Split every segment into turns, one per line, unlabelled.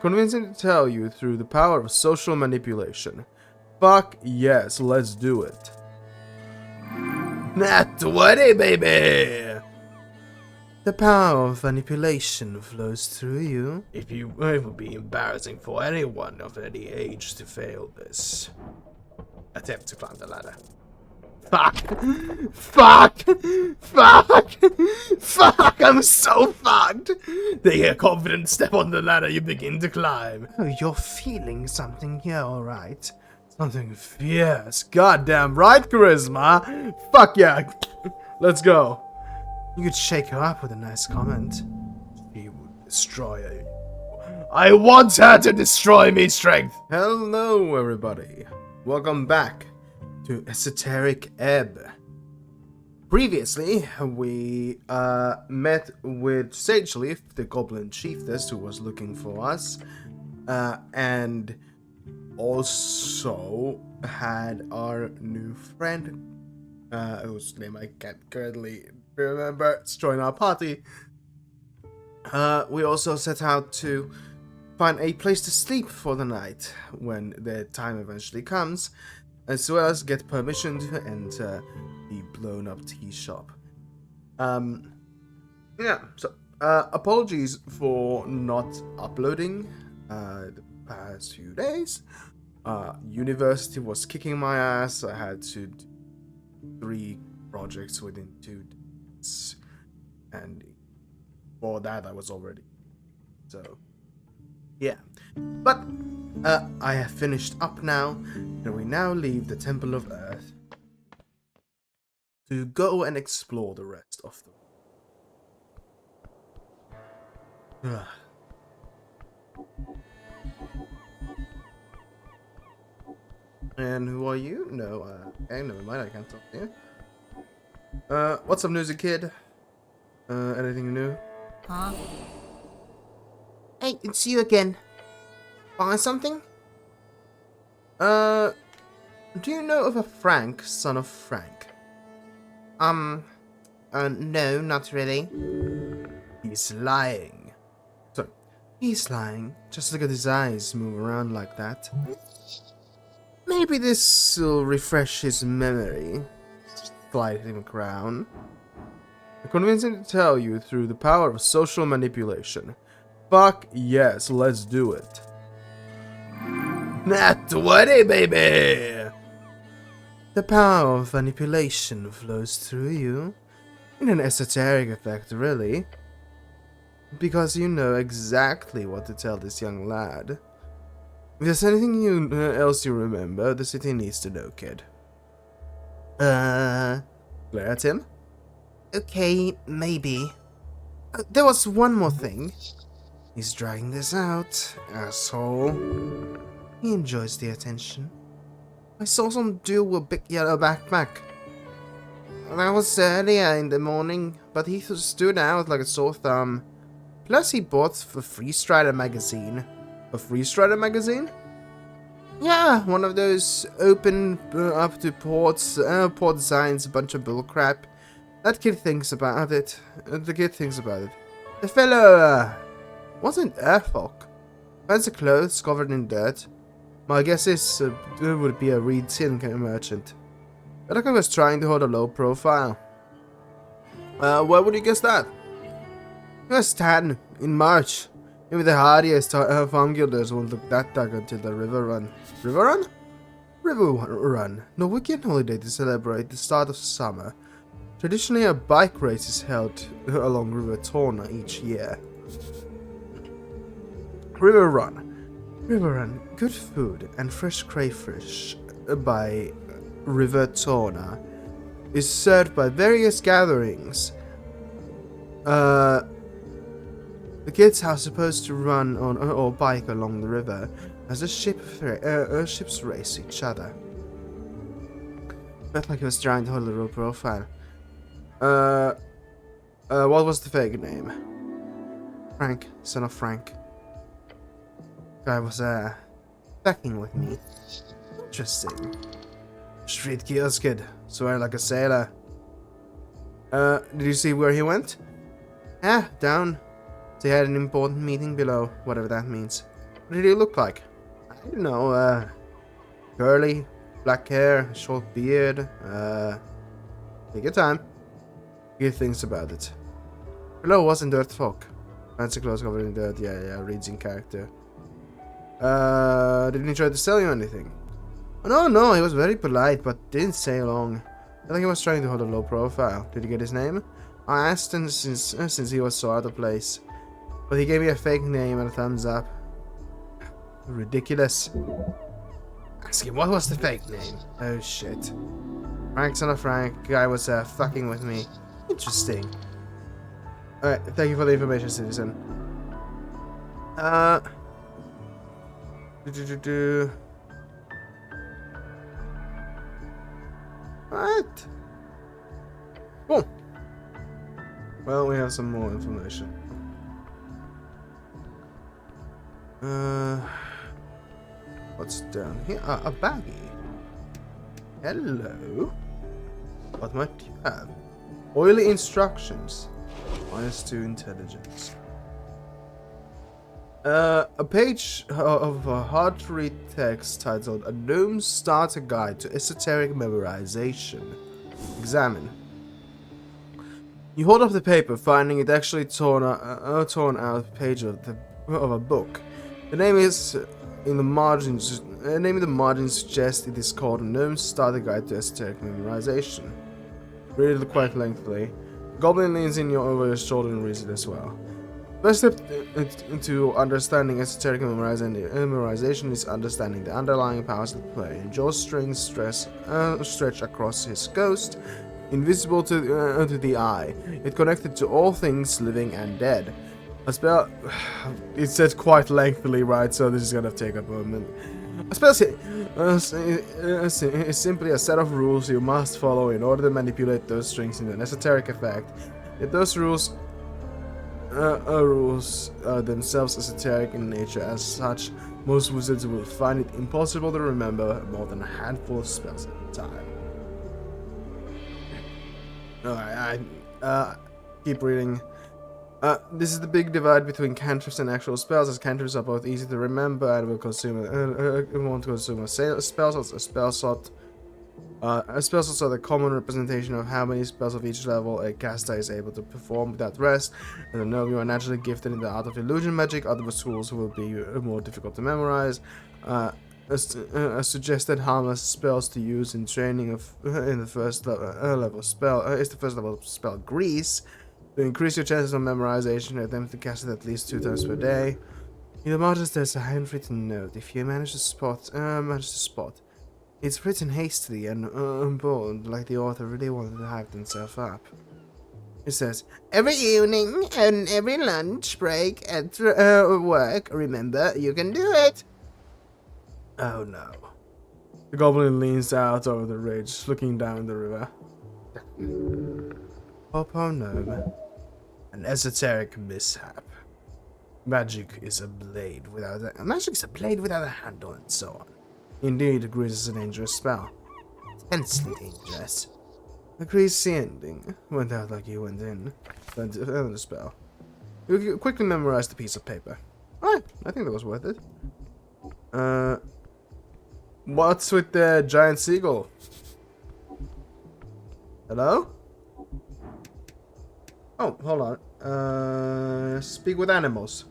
Convincing to tell you through the power of social manipulation. Fuck yes, let's do it. Nat 20, baby! The power of manipulation flows through you. It would be embarrassing for anyone of any age to fail this. Attempt to climb the ladder. Fuck! Fuck! Fuck! Fuck! I'm so fucked! They get confident, step on the ladder, you begin to climb. Oh, you're feeling something here, alright. Something fierce. Goddamn right, Charisma! Fuck yeah! Let's go. You could shake her up with a nice comment. She would destroy you. I want her to destroy me, Strength! Hello, everybody. Welcome back to Esoteric Ebb. Previously, we met with Sageleaf, the goblin chiefess who was looking for us, and also had our new friend, whose name I can't currently remember, join our party. We also set out to find a place to sleep for the night when the time eventually comes, as well as get permission to enter the blown up tea shop. Yeah, so apologies for not uploading the past few days. University was kicking my ass. I had to do 3 projects within 2 days, and for that I was already so yeah. But I have finished up now, and we now leave the Temple of Earth to go and explore the rest of the And who are you? No, okay, never mind, I can't talk to you. What's up, newsy kid? Anything new?
Huh? Hey, it's you again. Buy something?
Do you know of a Frank, son of Frank?
No, not really.
He's lying. So, he's lying. Just look at his eyes move around like that. Maybe this will refresh his memory. Slide him a crown. I'm convincing to tell you through the power of social manipulation. Fuck yes, let's do it. Nat 20, baby! The power of manipulation flows through you. In an esoteric effect, really. Because you know exactly what to tell this young lad. If there's anything else you remember, the city needs to know, kid. Glare at him?
Okay, maybe.
There was one more thing. He's dragging this out, asshole. He enjoys the attention. I saw some dude with a big yellow backpack. That was earlier in the morning, but he stood out like a sore thumb. Plus he bought the Freestrider magazine. A Freestrider magazine? Yeah, one of those open up to ports, port designs, a bunch of bullcrap. That kid thinks about it. The fellow wasn't Airfolk. Fancy clothes covered in dirt. My guess is would be a Reed tin merchant. I think I was trying to hold a low profile. Where would you guess that? It was 10 in March. Even the hardiest farm guilders won't look that dark until the river run. River run? River run. Norwegian holiday to celebrate the start of summer. Traditionally, a bike race is held along River Torna each year. River Run. Good food and fresh crayfish by River Torna is served by various gatherings. The kids are supposed to run on or bike along the river as the ships race each other. Felt like he was trying to hold a low profile. What was the fake name? Frank, son of Frank. Guy was backing with me. Interesting. Street kiosk kid, swear like a sailor. Did you see where he went? Yeah, down. They had an important meeting below, whatever that means. What did he look like? I don't know, curly, black hair, short beard, take your time. Good things about it. Hello, wasn't dirt folk. Fancy clothes covered in dirt, yeah, reads in character. Didn't he try to sell you anything? Oh, no, he was very polite, but didn't say long. I think he was trying to hold a low profile. Did you get his name? I asked him since he was so out of place. But he gave me a fake name and a thumbs up. Ridiculous. Ask him, what was the fake name? Oh, shit. Frank, son of Frank. Guy was fucking with me. Interesting. Alright, thank you for the information, citizen. What? Cool. Well, we have some more information. What's down here? A baggie. Hello. What might you have? Oily instructions. -2 intelligence. A page of a hard-to-read text titled "A Gnome Starter Guide to Esoteric Memorization." Examine. You hold up the paper, finding it actually torn out page of a book. The name is in the margins. The name in the margins suggests it is called "A Gnome Starter Guide to Esoteric Memorization." Read it quite lengthily. Goblin leans in over your shoulder and reads it as well. First step into understanding esoteric memorization is understanding the underlying powers at play. Drawstrings stretch across his ghost, invisible to the eye, yet connected to all things living and dead. A spell... It said quite lengthily, right, so this is gonna take a moment. A spell is simply a set of rules you must follow in order to manipulate those strings into an esoteric effect. Yet those rules are themselves esoteric in nature. As such, most wizards will find it impossible to remember more than a handful of spells at a time. Alright, I keep reading. This is the big divide between cantrips and actual spells, as cantrips are both easy to remember and will consume won't consume a spell slot. Spell slots are the common representation of how many spells of each level a caster is able to perform without rest. As a gnome, you are naturally gifted in the art of illusion magic. Other tools will be more difficult to memorize. Suggested harmless spells to use in training in the first level spell is the first level spell Grease. To increase your chances of memorization, attempt to cast it at least 2 times per day. In the margins, there's a handwritten note. If you manage to spot, it's written hastily and bold, like the author really wanted to hype himself up. It says, "Every evening and every lunch break at work, remember, you can do it." Oh no. The goblin leans out over the ridge, looking down the river. Oh no. An esoteric mishap. Magic is a blade without a handle, and so on. Indeed, Grease is a dangerous spell. Intensely dangerous. The greasy ending went out like you went in. Then the spell. You quickly memorized the piece of paper. Alright, I think that was worth it. What's with the giant seagull? Hello? Oh, hold on. Speak with animals.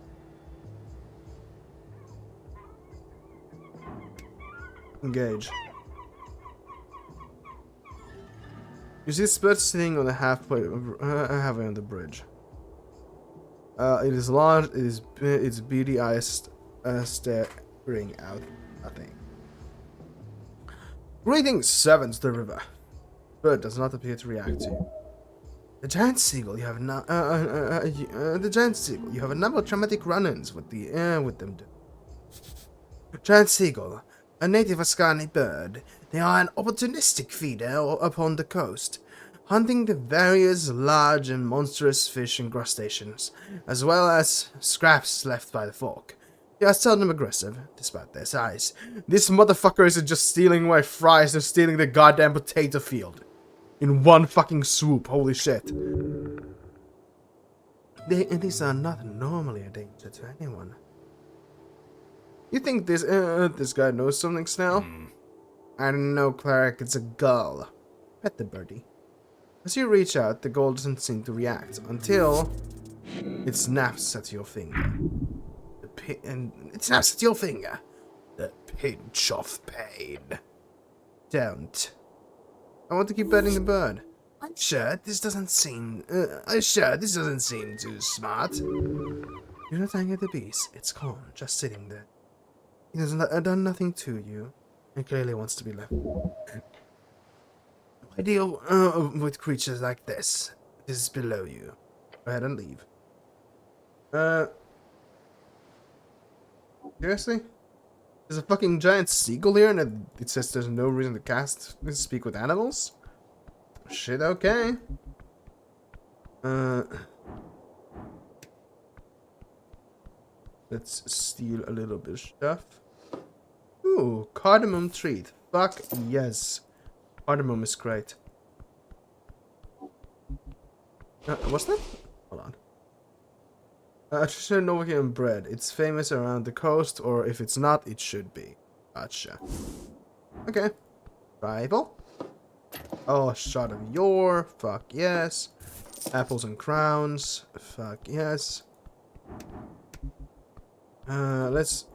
Engage. You see Spurt sitting on the halfway on the bridge. It is large, its beady eyes staring out nothing. Greetings, servants of the river. Spurt does not appear to react to you. The giant seagull, you have a number of traumatic run-ins with them. Giant seagull, a native Ascani bird. They are an opportunistic feeder upon the coast, hunting the various large and monstrous fish and crustaceans, as well as scraps left by the folk. They are seldom aggressive, despite their size. This motherfucker isn't just stealing my fries, they're stealing the goddamn potato field. In one fucking swoop, holy shit. These are not normally a danger to anyone. You think this guy knows something, Snell? I don't know, cleric. It's a gull. Pet the birdie. As you reach out, the gull doesn't seem to react until it snaps at your finger. It snaps at your finger. The pinch of pain. Don't. I want to keep petting the bird. I'm sure this doesn't seem too smart. Do not anger the beast. It's calm, just sitting there. It has done nothing to you. It clearly wants to be left. I deal with creatures like this. This is below you. Go ahead and leave. Seriously? There's a fucking giant seagull here and it says there's no reason to speak with animals? Shit, okay. Let's steal a little bit of stuff. Ooh, cardamom treat. Fuck yes. Cardamom is great. What's that? Hold on. Traditional Novocaine bread. It's famous around the coast, or if it's not, it should be. Gotcha. Okay. Rival. Oh, a shot of yore. Fuck yes. Apples and crowns. Fuck yes. Let's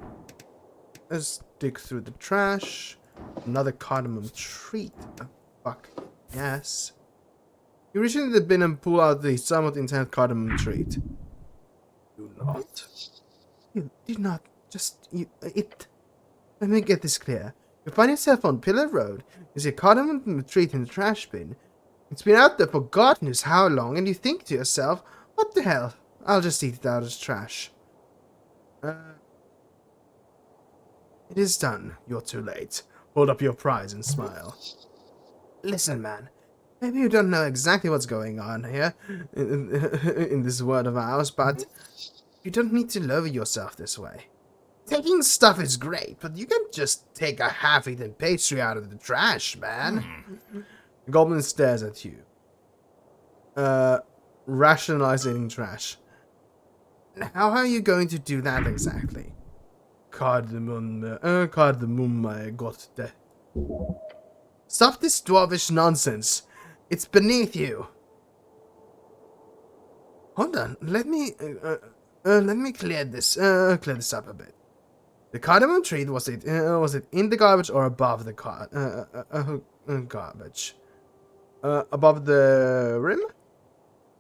dig through the trash. Another cardamom treat. Fuck yes. You reach into the bin and pull out the somewhat intense cardamom treat. Do not. You do not. Let me get this clear. You find yourself on Pillar Road. You see a cardamom treat in the trash bin. It's been out there for God knows how long, and you think to yourself, what the hell? I'll just eat it out as trash. It is done. You're too late. Hold up your prize and smile. Listen, man. Maybe you don't know exactly what's going on here in this world of ours, but you don't need to lower yourself this way. Taking stuff is great, but you can't just take a half-eaten pastry out of the trash, man. The goblin stares at you. Rationalizing trash. How are you going to do that exactly? Cardamom, my Gott. Stop this dwarvish nonsense. It's beneath you. Hold on. Let me clear this up a bit. The cardamom treat, was it in the garbage or above the garbage? Above the rim?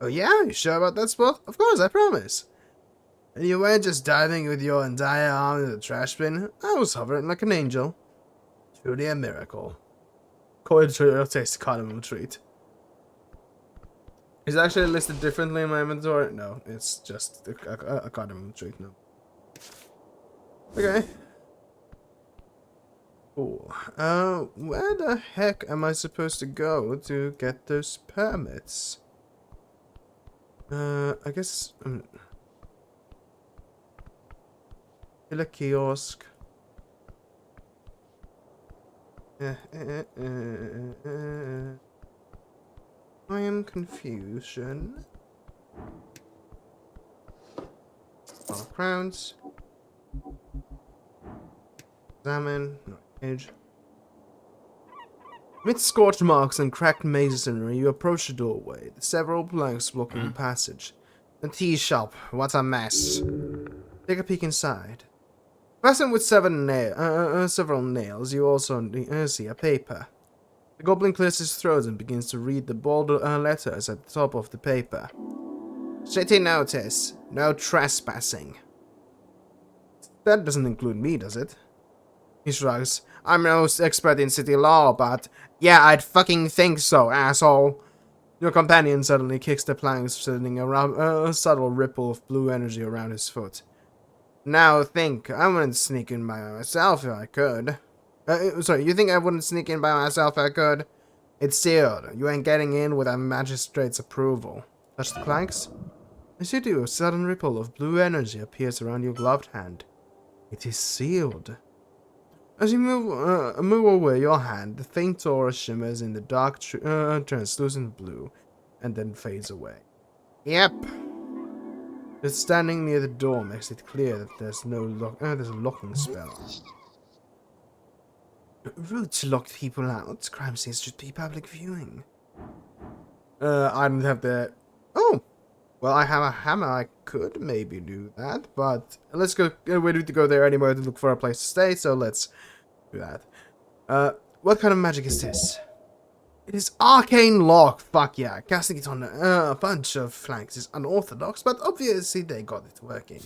Oh yeah, you sure about that spot? Of course, I promise. And you weren't just diving with your entire arm in the trash bin. I was hovering like an angel. Truly a miracle. Coil taste cardamom treat. Is it actually listed differently in my inventory? No, it's just a cardamom treat now. Okay. Cool. Where the heck am I supposed to go to get those permits? I guess... Kill a kiosk. I am confusion. Crowns. Examine. Not cage. Amid scorch marks and cracked masonry, you approach the doorway. The several planks blocking the passage. The tea shop. What a mess. Take a peek inside. Fastened with several nails, you also see a paper. The goblin clears his throat and begins to read the bold letters at the top of the paper. City notice. No trespassing. That doesn't include me, does it? He shrugs. I'm no expert in city law, but... Yeah, I'd fucking think so, asshole. Your companion suddenly kicks the planks, sending a subtle ripple of blue energy around his foot. Now think, I wouldn't sneak in by myself if I could. Sorry, you think I wouldn't sneak in by myself if I could? It's sealed. You ain't getting in without a magistrate's approval. Touch the planks? As you do, a sudden ripple of blue energy appears around your gloved hand. It is sealed. As you move away your hand, the faint aura shimmers in the dark translucent blue, and then fades away. Yep. Just standing near the door makes it clear that there's no there's a locking spell. Rude to lock people out. Crime scenes should be public viewing. I don't have the... Oh! Well, I have a hammer. I could maybe do that, but let's go... we need to go there anyway to look for a place to stay, so let's do that. What kind of magic is this? It is arcane lock. Fuck yeah. Casting it on a bunch of flanks is unorthodox, but obviously they got it working.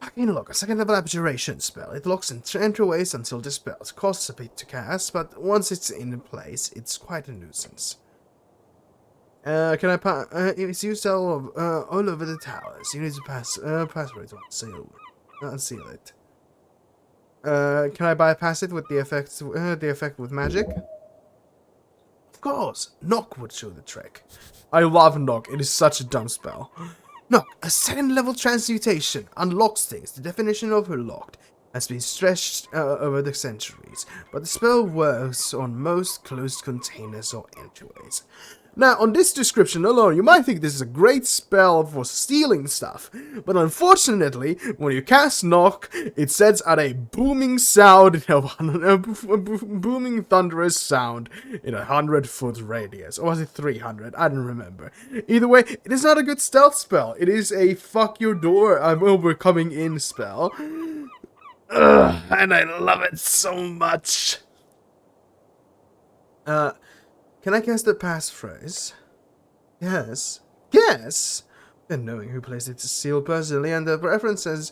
Arcane lock, a second level abjuration spell. It locks entryways until dispelled. Costs a bit to cast, but once it's in place, it's quite a nuisance. Can I pass? It's used all over the towers. You need to pass password to unseal it. Can I bypass it with the effect with magic? Of course, knock would show the trick. I love knock. It is such a dumb spell. Knock, a second level transmutation, unlocks things. The definition of locked has been stretched over the centuries, but the spell works on most closed containers or entryways. Now, on this description alone, you might think this is a great spell for stealing stuff, but unfortunately, when you cast knock, it sends out a booming sound, booming thunderous sound in a 100-foot radius. Or was it 300? I don't remember. Either way, it is not a good stealth spell. It is a fuck your door, I'm over coming in spell. Ugh, and I love it so much. Can I guess the passphrase? Yes. Yes! And knowing who placed it is sealed personally, and the reference says,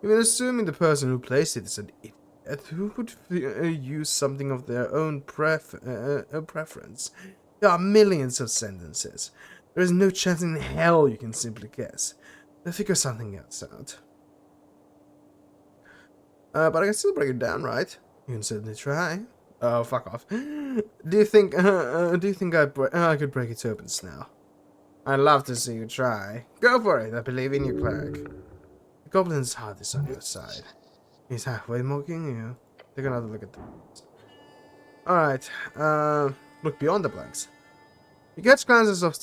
even assuming the person who placed it is an idiot who would use something of their own preference. There are millions of sentences. There is no chance in hell you can simply guess. They'll figure something else out. But I can still break it down, right? You can certainly try. Oh, fuck off. Do you think I could break it open now? I'd love to see you try. Go for it, I believe in you, cleric. The goblin's heart is on your side. He's halfway mocking you. Take another look at the blanks. Alright, look beyond the blanks. You catch glances of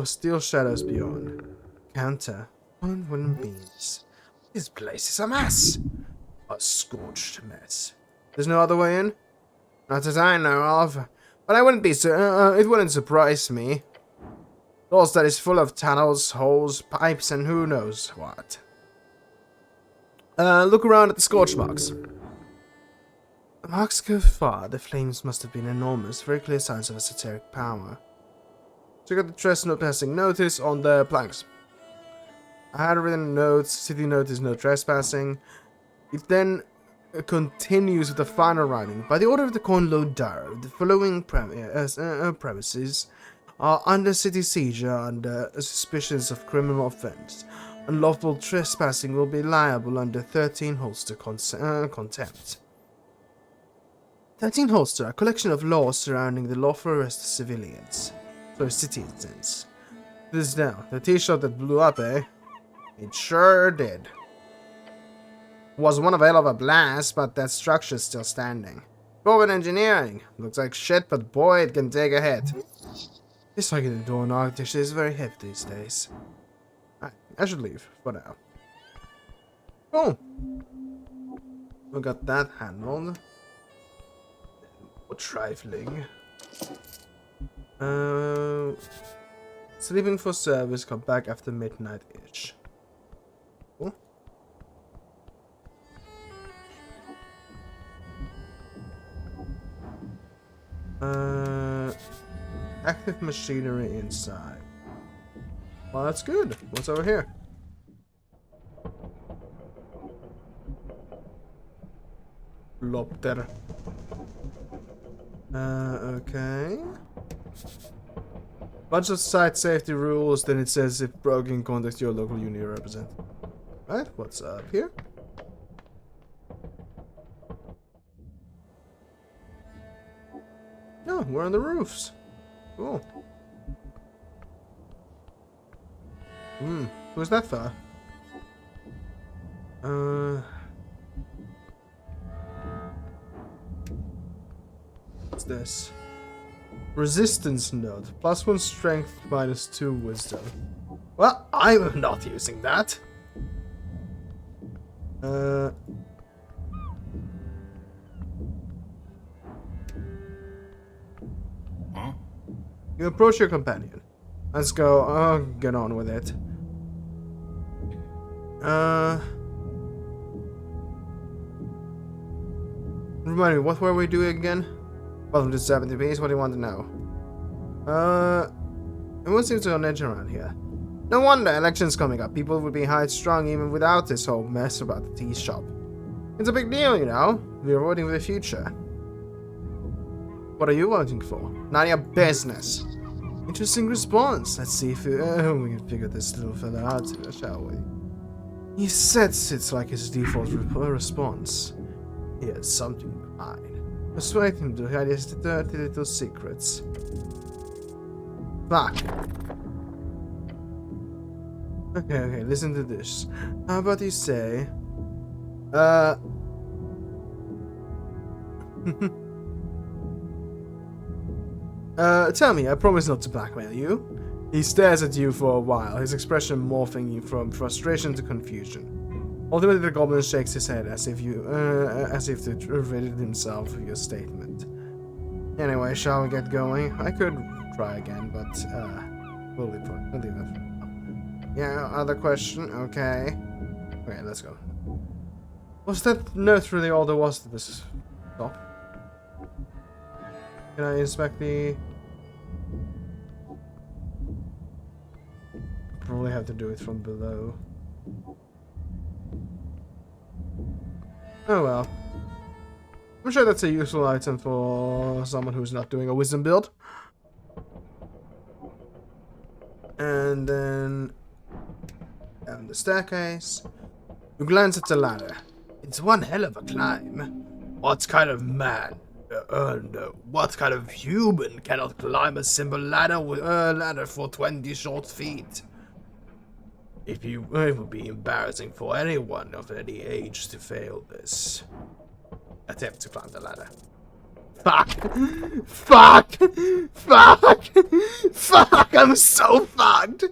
steel shadows beyond. Counter on wooden beams. This place is a mess. A scorched mess. There's no other way in? Not as I know of, but I wouldn't be it wouldn't surprise me. Those that is full of tunnels, holes, pipes, and who knows what. Look around at the scorch marks. The marks go far. The flames must have been enormous. Very clear signs of esoteric power. Check out the trespassing notice on the planks. I had written notes. City notice no trespassing. It then continues with the final writing. By the order of the Cornlow Darrow, the following premises are under city siege under suspicions of criminal offense. Unlawful trespassing will be liable under 13 Holster contempt. 13 Holster, a collection of laws surrounding the lawful arrest of civilians. So citizens. This now, the t-shirt that blew up, eh? It sure did. Was one of a hell of a blast, but that structure's still standing. Forward engineering. Looks like shit, but boy, it can take a hit. This fucking door in Arctic is very heavy these days. I should leave for now. Cool. We got that handled. More trifling. Sleeping for service, come back after midnight-ish. Cool. Active machinery inside. Well, that's good. What's over here? Lopter. Okay. Bunch of site safety rules, then it says if broken, contact your local union representative. Right, what's up here? No, we're on the roofs. Cool. Who's that for? What's this? Resistance node. +1 strength, -2 wisdom. Well, I'm not using that.
Huh?
You approach your companion. Let's go. Get on with it. Remind me, what were we doing again? Welcome to 70Bs. What do you want to know? Everyone seems to be on edge around here. No wonder, elections coming up. People would be high-strung even without this whole mess about the tea shop. It's a big deal, you know. We're voting for the future. What are you voting for? None of your business. Interesting response. Let's see if we can figure this little fella out, shall we? He sets it like his default response. He has something behind. Persuade him to hide his dirty little secrets. Fuck. Okay, listen to this. How about you say... tell me, I promise not to blackmail you. He stares at you for a while, his expression morphing from frustration to confusion. Ultimately, the goblin shakes his head as if to rid himself of your statement. Anyway, shall we get going? I could try again, but we'll leave it for now. Yeah, other question? Okay. Okay, let's go. Was that note really all there was to this stop? Can I inspect the... Probably have to do it from below. Oh well. I'm sure that's a useful item for someone who's not doing a wisdom build. And then... down the staircase. You glance at the ladder. It's one hell of a climb. What kind of man? No. What kind of human cannot climb a simple ladder for 20 short feet? It would be embarrassing for anyone of any age to fail this. Attempt to climb the ladder. Fuck! Fuck! Fuck! Fuck! I'm so fucked!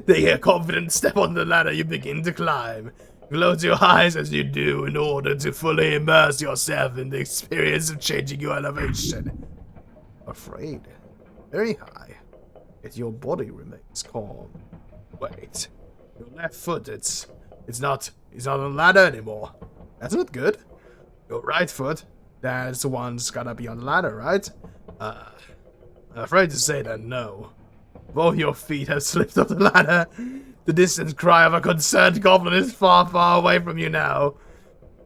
They hear confident step on the ladder you begin to climb. Close your eyes as you do in order to fully immerse yourself in the experience of changing your elevation. Afraid. Very high. Yet your body remains calm. Wait. Your left foot, it's not on the ladder anymore. That's not good. Your right foot, that's the one that's gotta be on the ladder, right? I'm afraid to say that no. Both your feet have slipped off the ladder. The distant cry of a concerned goblin is far, far away from you now.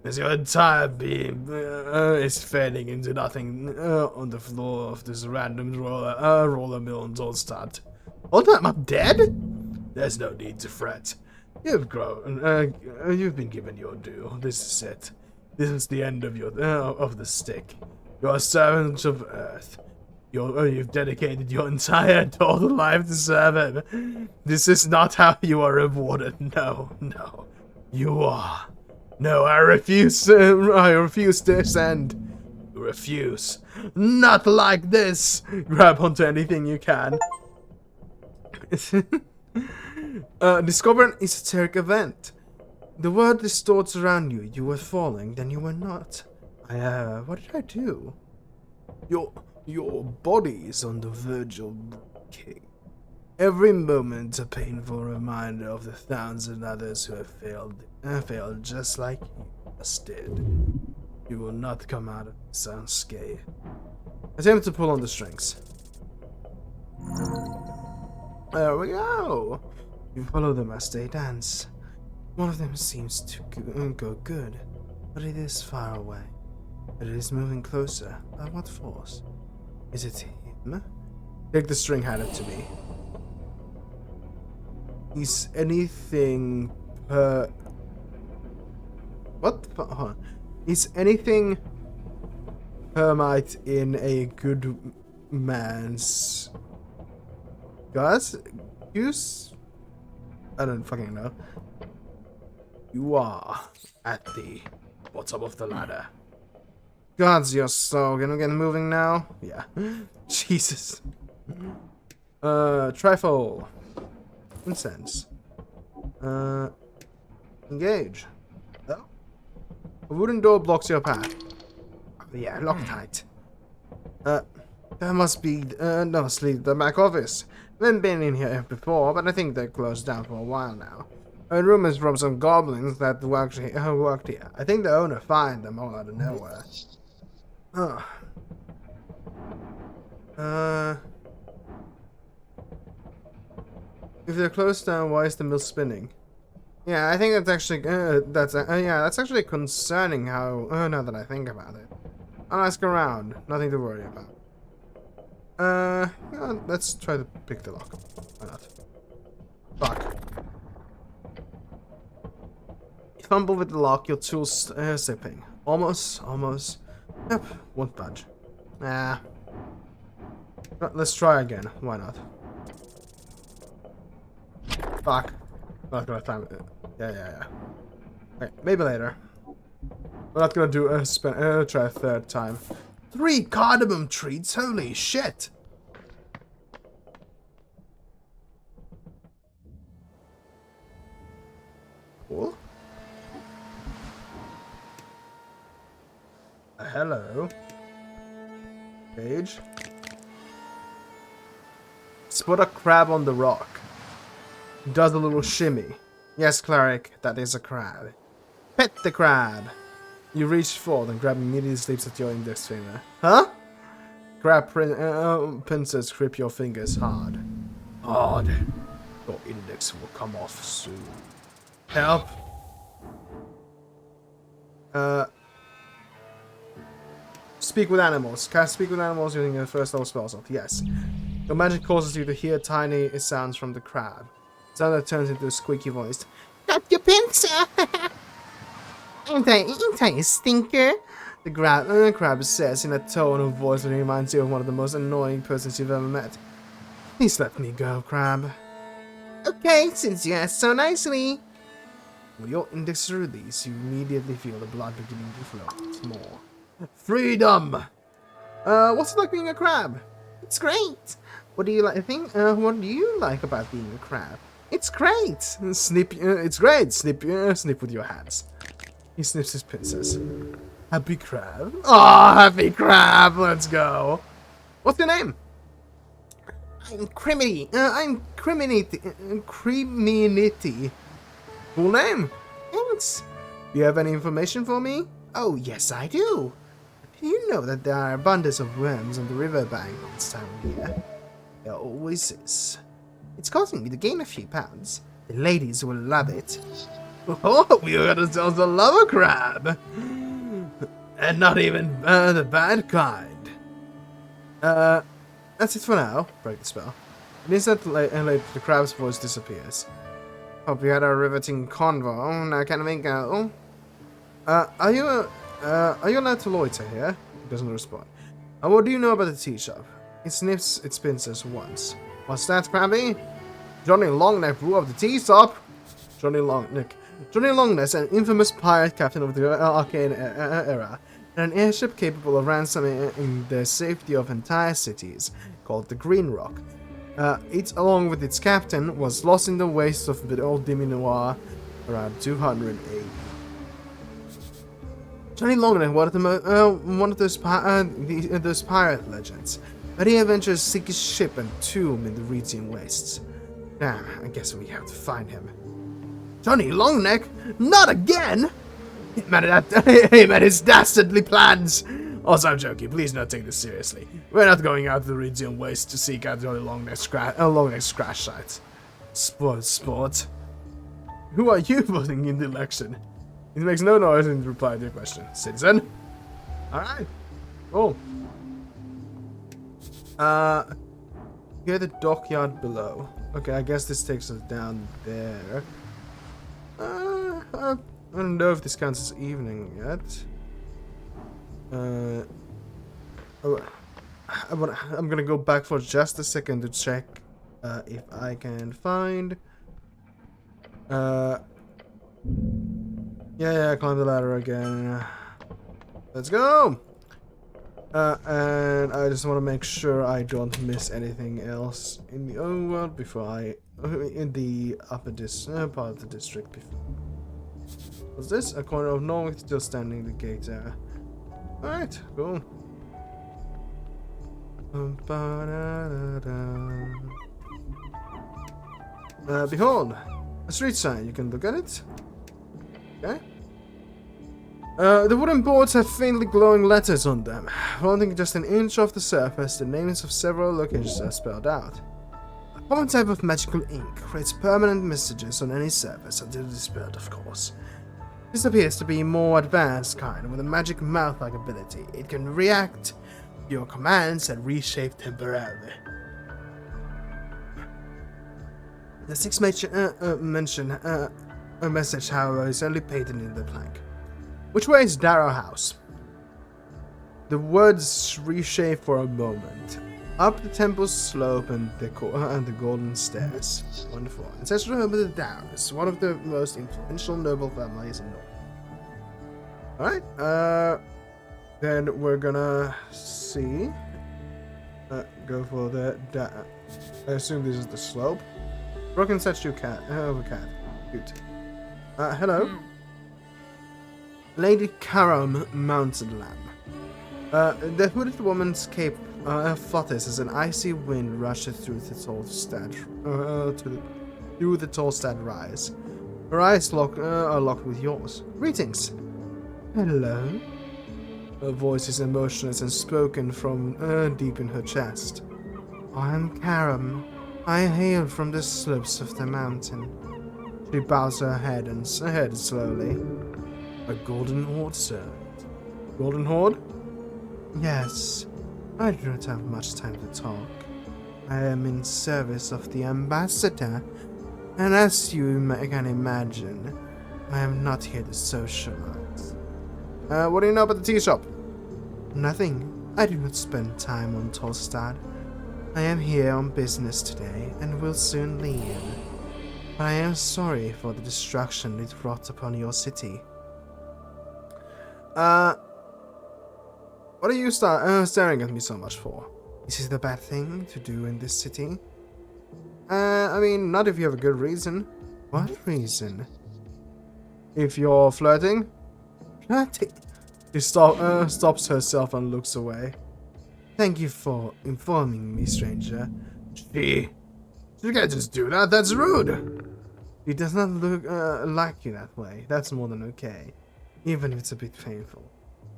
As your entire being is fading into nothing on the floor of this random roller mill in Zollstadt. Hold on, I'm dead? There's no need to fret. You've grown. You've been given your due. This is it. This is the end of of the stick. You're a servant of Earth. You've dedicated your entire total life to serve him. This is not how you are rewarded. No. You are. No, I refuse to ascend. You refuse. Not like this. Grab onto anything you can. Discover an esoteric event. The world distorts around you. You were falling, then you were not. What did I do? Your body is on the verge of breaking. Every moment a painful reminder of the thousand others who have failed just like you just did. You will not come out of this unscathed. Attempt to pull on the strings. There we go. You follow them as they dance. One of them seems to go good, but it is far away. But it is moving closer. By what force? Is it him? Take the string handed to me. Is anything what? Hold on. Is anything Hermite in a good man's use? I don't fucking know. You are at the bottom of the ladder. Gods, you're so gonna get moving now? Yeah. Jesus. Trifle. Incense. Engage. Oh. A wooden door blocks your path. Oh, yeah, Loctite. That must be, the back office. I haven't been in here before, but I think they're closed down for a while now. I heard rumors from some goblins that worked here. I think the owner fired them all out of nowhere. If they're closed down, why is the mill spinning? Yeah, I think that's actually, that's actually concerning how, now that I think about it. I'll ask around, nothing to worry about. Let's try to pick the lock. Why not? Fuck. You fumble with the lock, your tool's slipping. Almost. Yep, won't budge. Nah. Let's try again, why not? Fuck. Not gonna time it. Yeah. Okay, maybe later. We're not gonna do try a third time. 3 cardamom treats, holy shit! Cool. Hello. Page. Spot a crab on the rock. Does a little shimmy. Yes, cleric, that is a crab. Pet the crab. You reach forward and grab immediately sleeps at your index finger. Huh? Crab pincers grip your fingers hard. Hard. Your index will come off soon. Help. Speak with animals. Cast speak with animals using your first level spell slot. Yes. Your magic causes you to hear tiny sounds from the crab. Sound that turns into a squeaky voice.
Got your pincer! Ain't I a stinker?
The crab says in a tone of voice that reminds you of one of the most annoying persons you've ever met. Please let me go, crab.
Okay, since you asked so nicely.
With your index release, you immediately feel the blood beginning to flow once more. Freedom! What's it like being a crab?
It's great.
What do you like? What do you like about being a crab? It's great. Snip. It's great. Snip with your hands. He snips his pincers. Happy crab. Oh, happy crab. Let's go. What's your name?
I'm Criminy.
I'm Criminity. Full name?
Thanks.
Do you have any information for me?
Oh, yes, I do.
Do you know that there are abundance of worms on the riverbank this time of year? There always is.
It's causing me to gain a few pounds. The ladies will love it.
Oh, we got ourselves a lover crab! And not even the bad kind. That's it for now. Break the spell. An instant later, the crab's voice disappears. Hope you had a riveting convo. Now can we go? Are you allowed to loiter here? He doesn't respond. What do you know about the tea shop? It sniffs its pincers once. What's that, Krabby? Johnny Longneck blew up the tea shop. Johnny Longness, an infamous pirate captain of the Arcane era, and an airship capable of ransoming the safety of entire cities, called the Green Rock. It, along with its captain, was lost in the wastes of the old Diminoir around 200 AD. Johnny Longneck, one of those pirate legends. But he eventually seek his ship and tomb in the Retian wastes. Damn, I guess we have to find him. Johnny Longneck? Not again! Him and his dastardly plans! Also, I'm joking, please don't take this seriously. We're not going out to the Retian wastes to seek out Johnny Longneck's crash sites. Sport. Who are you voting in the election? He makes no noise in reply to your question. Citizen? Alright. Cool. Hear the dockyard below. Okay, I guess this takes us down there. I don't know if this counts as evening yet. I'm gonna go back for just a second to check if I can find. Yeah, climb the ladder again. Let's go! And I just want to make sure I don't miss anything else in the overworld before I in the upper part of the district before. What's this? A corner of Norwich still standing, the gate there. Alright, cool. Behold, a street sign. You can look at it. Okay. The wooden boards have faintly glowing letters on them. Floating just an inch off the surface, the names of several locations are spelled out. A common type of magical ink creates permanent messages on any surface until dispelled, of course. This appears to be a more advanced kind with a magic mouth-like ability. It can react to your commands and reshape temporarily. The sixth mention a message, however, is only painted in the plank. Which way is Darrow House? The words reshape for a moment. Up the temple's slope and the golden stairs. Wonderful. Ancestral home of the Darrows, one of the most influential noble families in North. Alright, then we're gonna see. Go for the. I assume this is the slope. Broken statue cat. Cat. Cute. Hello. Lady Karam Mountain Lamb. The hooded woman's cape flutters as an icy wind rushes through the tall stad rise. Her eyes are locked with yours. Greetings. Hello. Her voice is emotionless and spoken from deep in her chest. I am Karam. I hail from the slopes of the mountain. She bows her head slowly. A golden horde, sir. Golden horde? Yes. I do not have much time to talk. I am in service of the ambassador, and as you can imagine, I am not here to socialize. What do you know about the tea shop? Nothing. I do not spend time on Tolstad. I am here on business today, and will soon leave. But I am sorry for the destruction it brought upon your city. What are you staring at me so much for? Is this the bad thing to do in this city? I mean, not if you have a good reason. What reason? If you're flirting? Flirting? She stops herself and looks away. Thank you for informing me, stranger. She can't just do that, that's rude! She does not look like you that way. That's more than okay. Even if it's a bit painful.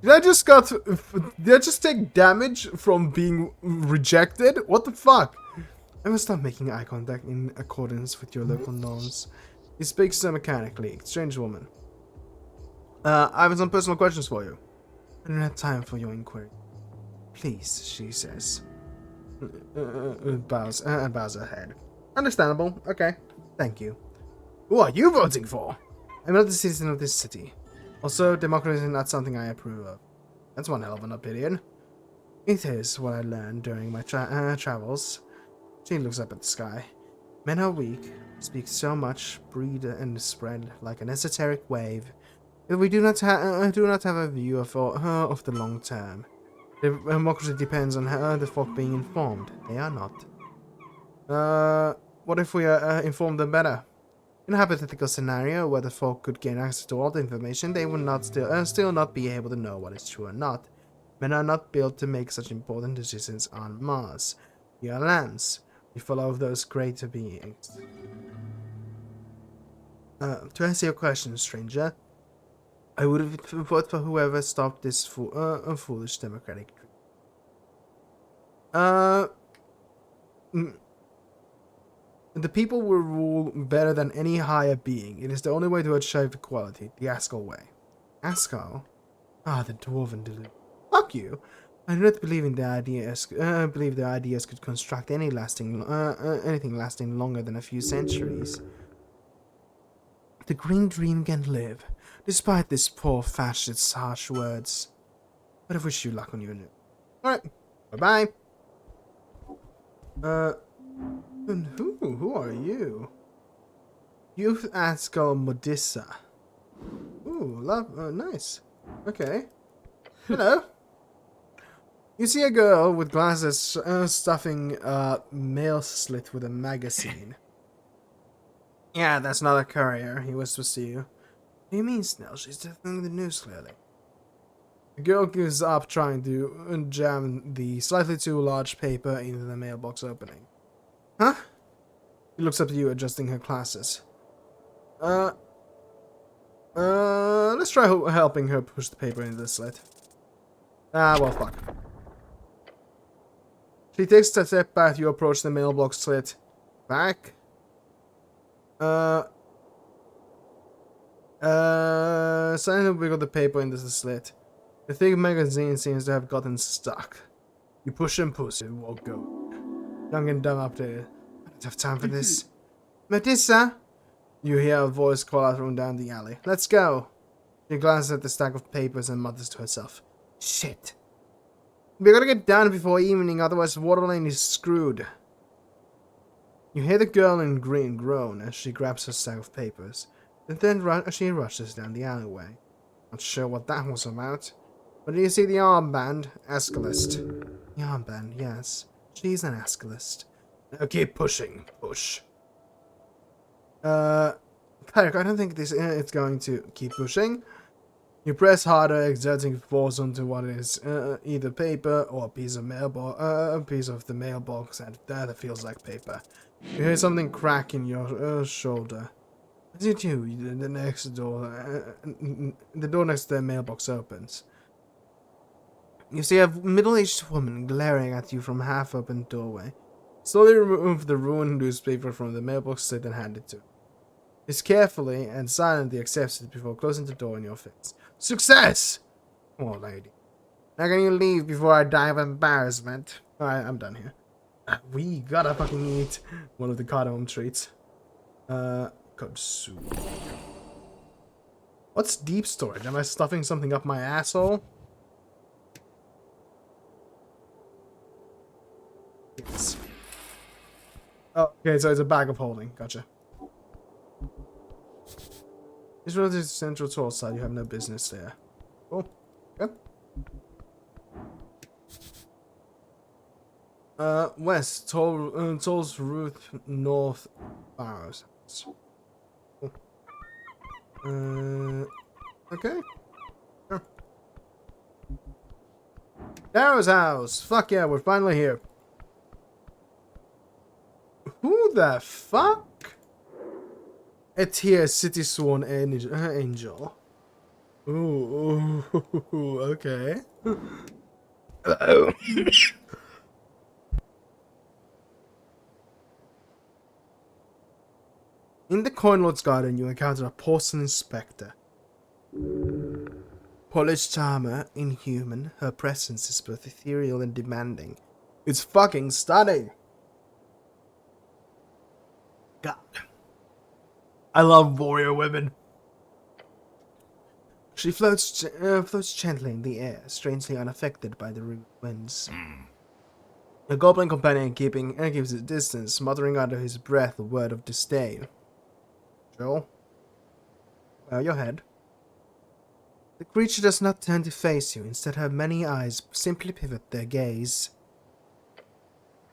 Did I just take damage from being rejected? What the fuck? I must stop making eye contact in accordance with your local norms. He speaks so mechanically. Strange woman. I have some personal questions for you. I don't have time for your inquiry. Please, she says. Bows her head. Understandable. Okay. Thank you. Who are you voting for? I'm not a citizen of this city. Also, democracy is not something I approve of. That's one hell of an opinion. It is what I learned during my travels. She looks up at the sky. Men are weak, speak so much, breed and spread like an esoteric wave. If we do not have a view of the long term. Democracy depends on the folk being informed. They are not. What if we inform them better? In a hypothetical scenario where the folk could gain access to all the information, they would not still not be able to know what is true or not. Men are not built to make such important decisions on Mars. We are lambs. We follow those greater beings. To answer your question, stranger, I would have voted for whoever stopped this foolish democratic dream. The people will rule better than any higher being. It is the only way to achieve equality, the Azgal way. Azgal? Ah, the dwarven delusion. Fuck you! I do not believe in the ideas. Believe the ideas could construct anything lasting longer than a few centuries. The green dream can live, despite this poor fascist's harsh words. But I wish you luck on your new. Alright, bye bye. And who are you? Youth Azgal Modissa. Ooh, nice. Okay. Hello. You see a girl with glasses stuffing a mail slit with a magazine. Yeah, that's not a courier. He whispers to you. What do you mean, Snell? She's delivering the news, clearly. The girl gives up trying to jam the slightly too large paper into the mailbox opening. Huh? She looks up at you, adjusting her glasses. Let's try helping her push the paper into the slit. Ah, well, fuck. She takes a step back, you approach the mailbox slit. Back. Silently wiggle the paper into the slit. The thick magazine seems to have gotten stuck. You push and push, it won't go. Young and dumb updated. I don't have time for this. Modissa! You hear a voice call out from down the alley. Let's go! She glances at the stack of papers and mutters to herself. Shit. We gotta get done before evening, otherwise Waterlane is screwed. You hear the girl in green groan as she grabs her stack of papers. And then she rushes down the alleyway. Not sure what that was about. But do you see the armband? Azgalist. The armband, yes. She's an Azgalist. Now keep pushing. Push. Cleric, I don't think it's going to keep pushing. You press harder, exerting force onto what is either paper or a piece of the mailbox, and that feels like paper. You hear something crack in your shoulder. As you do, the door next to the mailbox opens. You see a middle-aged woman glaring at you from a half-open doorway. Slowly remove the ruined newspaper from the mailbox slit and hand it to her. She carefully and silently accepts it before closing the door in your face. Success! Oh, lady. Now can you leave before I die of embarrassment? Alright, I'm done here. We gotta fucking eat one of the cardamom treats. Kudzu. What's deep storage? Am I stuffing something up my asshole? Yes. Oh, okay, so it's a bag of holding. Gotcha. This road is the central toll side. You have no business there. Cool. Okay. West. Toll's route north. Barrows. Cool. Okay. Sure. Darrow's house. Fuck yeah, we're finally here. Who the fuck? Ettir, city sworn angel. Ooh, okay. Hello. In the Coin Lord's garden, you encounter a porcelain spectre. Polished armor, inhuman, her presence is both ethereal and demanding. It's fucking stunning! God. I love warrior women. She floats gently in the air, strangely unaffected by the winds. The goblin companion keeps his distance, muttering under his breath a word of disdain. Joel? Bow your head. The creature does not turn to face you, instead her many eyes simply pivot their gaze.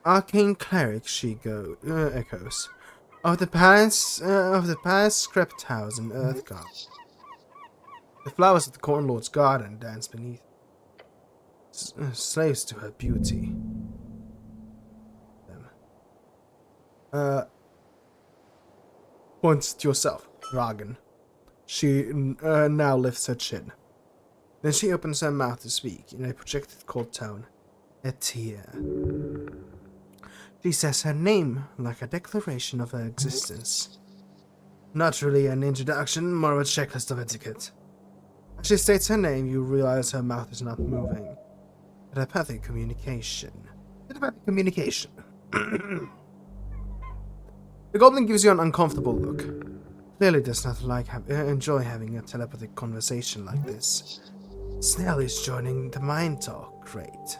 Arcane cleric, she echoes. Of the palace crept house in Earthgard. The flowers of the Corn Lord's garden dance beneath. Slaves to her beauty. Points to yourself, Ragan. She now lifts her chin. Then she opens her mouth to speak in a projected cold tone. Ettir. She says her name like a declaration of her existence. Not really an introduction, more of a checklist of etiquette. As she states her name, you realize her mouth is not moving. Telepathic communication. Telepathic communication. The goblin gives you an uncomfortable look. Clearly does not enjoy having a telepathic conversation like this. Snell is joining the mind talk. Great.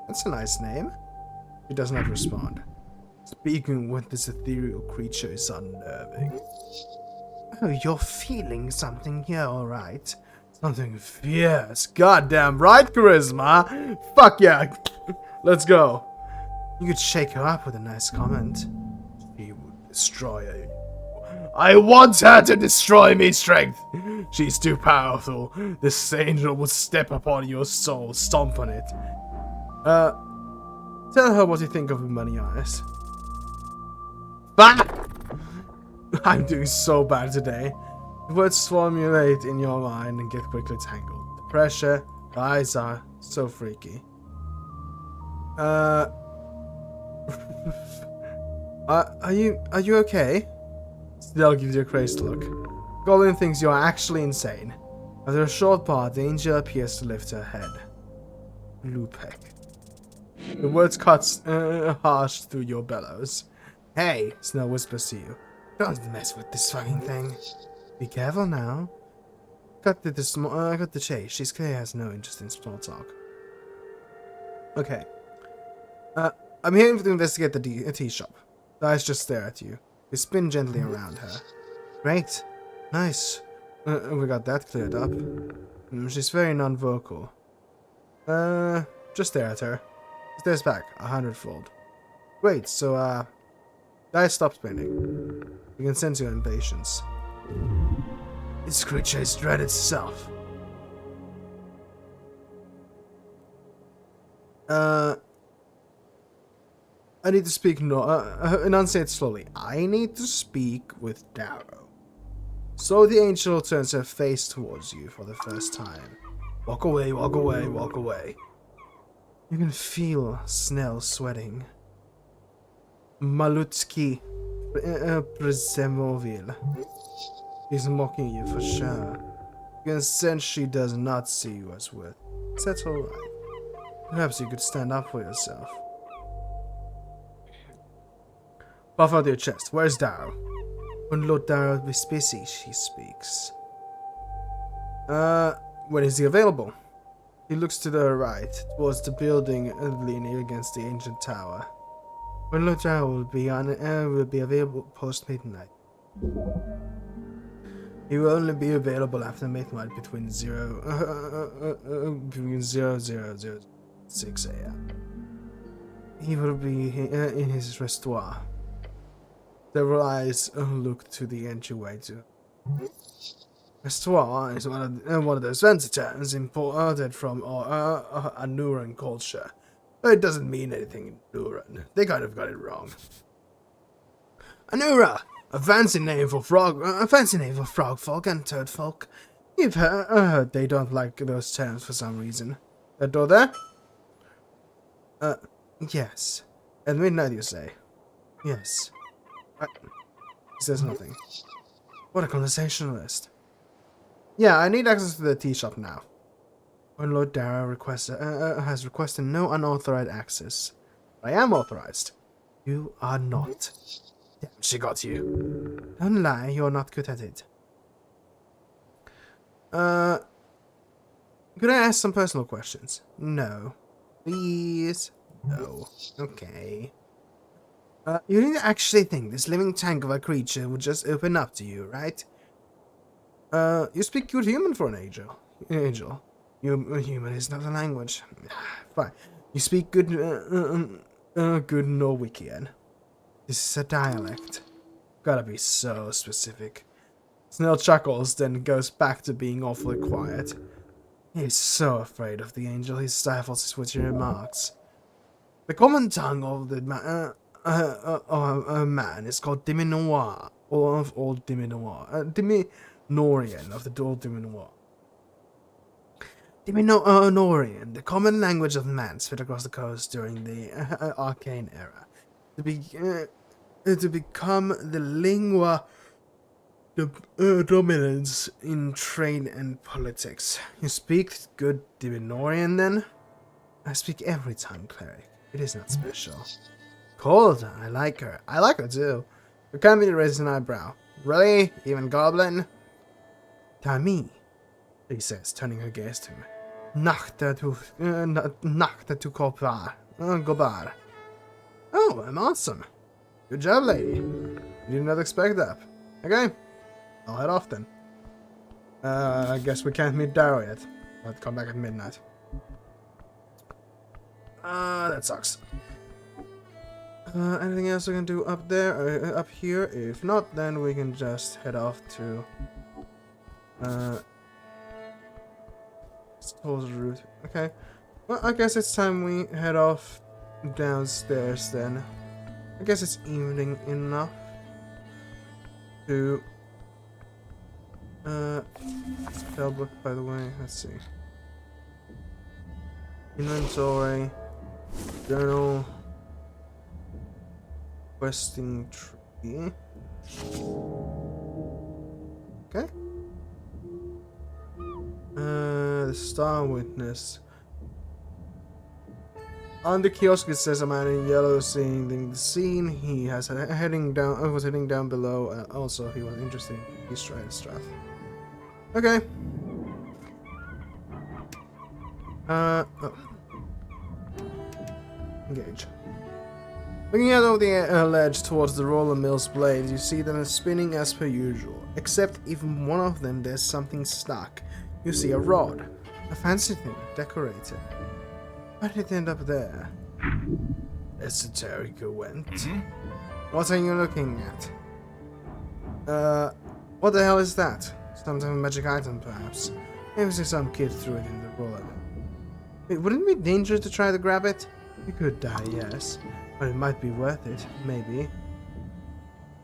That's a nice name. She does not respond. Speaking with this ethereal creature is unnerving. Oh, you're feeling something here, alright. Something fierce. Goddamn right, charisma. Fuck yeah. Let's go. You could shake her up with a nice comment. She would destroy I want her to destroy me, strength. She's too powerful. This angel will step upon your soul, stomp on it. Tell her what you think of money eyes. Ah! I'm doing so bad today. Words formulate in your mind and get quickly tangled. The pressure, the eyes are so freaky. Are you okay? Still gives you a crazed look. Goblin thinks you are actually insane. After a short pause, the angel appears to lift her head. Lupek. The words cut harsh through your bellows. Hey, Snow whispers to you. Don't mess with this fucking thing. Be careful now. Cut the chase. She's clearly has no interest in small talk. Okay. I'm here to investigate the tea shop. The eyes just stare at you. You spin gently around her. Great. Nice. We got that cleared up. She's very non-vocal. Just stare at her. She stares back 100-fold. Great, so, the eyes stop spinning. You can sense your impatience. This creature is dread itself. I need to speak enunciate slowly. I need to speak with Darrow. So the angel turns her face towards you for the first time. Walk away, walk away, walk away. You can feel Snell sweating. Malutski Prezemovil. He's mocking you for sure. You can sense she does not see you as worth. That's alright. Perhaps you could stand up for yourself. Puff out your chest. Where's Darrow? When Lord Darrow be busy, she speaks. When is he available? He looks to the right, towards the building leaning against the ancient tower. When Lord Darrow will be available post midnight. He will only be available after midnight between 0006 a.m. He will be in his restaurant. Several eyes look to the entryway to. Restaurant is one of those fancy terms imported from Anuran culture. But it doesn't mean anything in Anuran. They kind of got it wrong. Anura! A fancy name for frog folk and toad folk. You've heard they don't like those terms for some reason. That door there? Yes. At midnight, you say? Yes. He says nothing. What a conversationalist. Yeah, I need access to the tea shop now. When Lord Darrow has requested no unauthorized access. I am authorized. You are not. Damn, she got you. Don't lie, you're not good at it. Could I ask some personal questions? No. Please? No. Okay. You didn't actually think this living tank of a creature would just open up to you, right? You speak good human for an angel. Human is not a language. Fine. You speak good, good Norwegian. This is a dialect. Gotta be so specific. Snell chuckles, then goes back to being awfully quiet. He's so afraid of the angel, he stifles his witty remarks. The common tongue of the man is called Diminoir, or of Old Diminoir. Diminorian of the Old Diminoir. Diminorian, the common language of man spread across the coast during the Arcane era. To become the lingua dominans in trade and politics. You speak good Diminorian then? I speak every tongue, cleric. It is not special. Cold, I like her. I like her too. You can't be raised an eyebrow. Really? Even goblin? Tami, she says, turning her gaze to him. Nachte tu gobar. Oh, I'm awesome. Good job, lady. You did not expect that. Okay, I'll head off then. I guess we can't meet Darrow yet. I'll come back at midnight. That sucks. Anything else we can do up there, up here? If not, then we can just head off to towards the route. Okay. Well, I guess it's time we head off downstairs then. I guess it's evening enough to spellbook, by the way. Let's see. Inventory, journal, questing tree. Okay. The Star Witness. On the kiosk it says a man in yellow seeing the scene. He has was heading down below. Also, he was interested in his stuff. Okay. Oh. Engage. Looking out over the ledge towards the roller mill's blades, you see them spinning as per usual. Except even one of them there's something stuck. You see a rod. A fancy thing, decorated. Why did it end up there? Esoteric went. What are you looking at? What the hell is that? Some type of magic item, perhaps. Maybe some kid threw it in the roller. Wait, wouldn't it be dangerous to try to grab it? You could die, yes. But it might be worth it, maybe.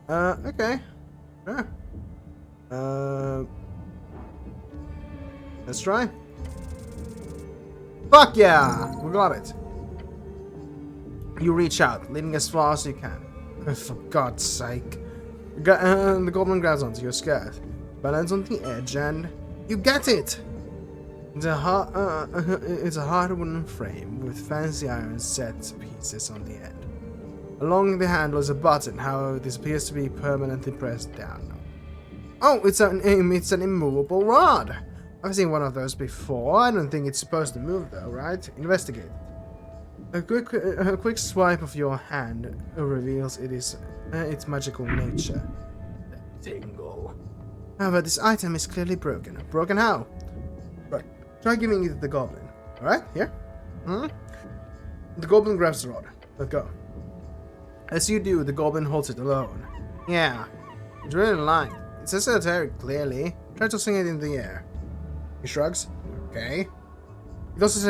Okay. Sure. Let's try. Fuck yeah! We got it. You reach out, leading as far as you can. For God's sake. The goblin grabs onto your skirt, balance on the edge, and you get it! It's a hard wooden frame with fancy iron set pieces on the end. Along the handle is a button, however this appears to be permanently pressed down. Oh, it's an immovable rod! I've seen one of those before. I don't think it's supposed to move though, right? Investigate. A quick swipe of your hand reveals its magical nature. Tingle. However, this item is clearly broken. Broken how? Right. Try giving it to the goblin. Alright, here. The goblin grabs the rod. Let go. As you do, the goblin holds it alone. Yeah. It's really light. It's esoteric, clearly. Try tossing it in the air. He shrugs. Okay. He tosses